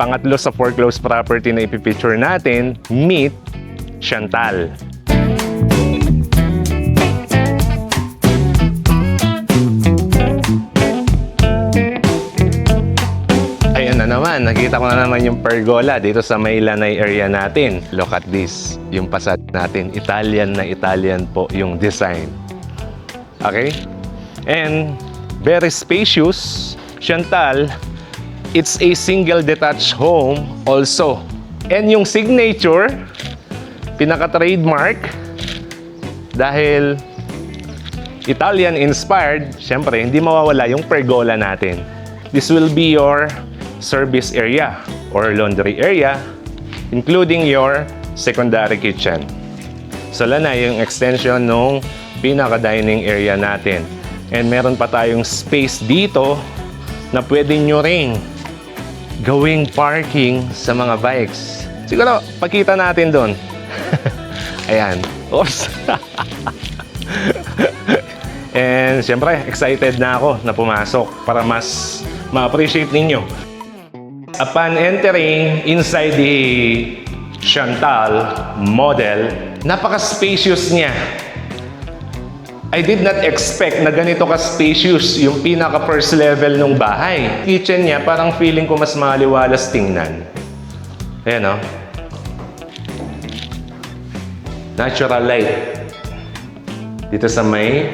Pangatlo sa foreclosed property na ipipicture natin, meet Chantal. Ayan na naman, nakita ko na naman yung pergola dito sa may lanay area natin. Look at this, yung facade natin. Italian na Italian po yung design. Okay? And very spacious. Chantal, it's a single detached home also. And yung signature, pinaka-trademark, dahil Italian-inspired, syempre, hindi mawawala yung pergola natin. This will be your service area or laundry area, including your secondary kitchen. So, na yung extension ng pinaka-dining area natin. And meron pa tayong space dito na pwede nyo ring gawing parking sa mga bikes. Siguro, pakita natin doon. Ayan. Oops. And syempre, excited na ako na pumasok para mas ma-appreciate ninyo. Upon entering inside the Chantal model, napaka-spacious niya. I did not expect na ganito ka-spacious yung pinaka-first level ng bahay. Kitchen niya, parang feeling ko mas maliwalas tingnan. Ayan, no? Natural light. Dito sa may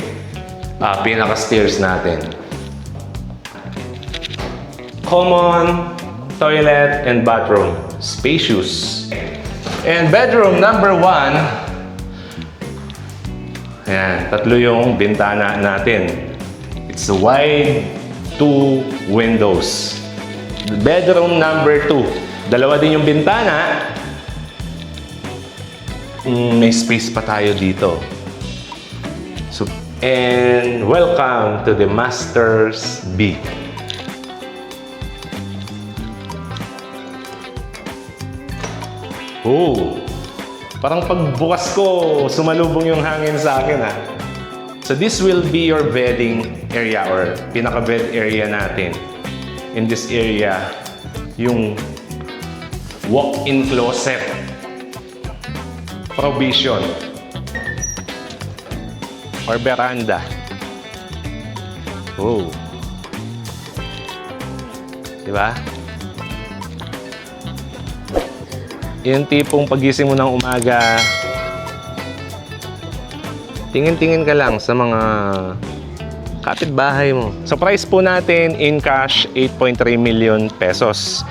pinaka-stairs natin. Common toilet and bathroom. Spacious. And bedroom number 1. Ayan, tatlo yung bintana natin. It's a wide 2 windows. Bedroom number 2. Dalawa din yung bintana. May space pa tayo dito. So, and welcome to the Master's B. Oh! Parang pagbukas ko, sumalubong yung hangin sa akin, ha. So this will be your bedding area or pinaka-bed area natin. In this area, yung walk-in closet. Provision. Or veranda. Oh. Diba? Yung tipong pagising mo ng umaga, tingin-tingin ka lang sa mga kapitbahay mo. So price po natin in cash, 8.3 million pesos.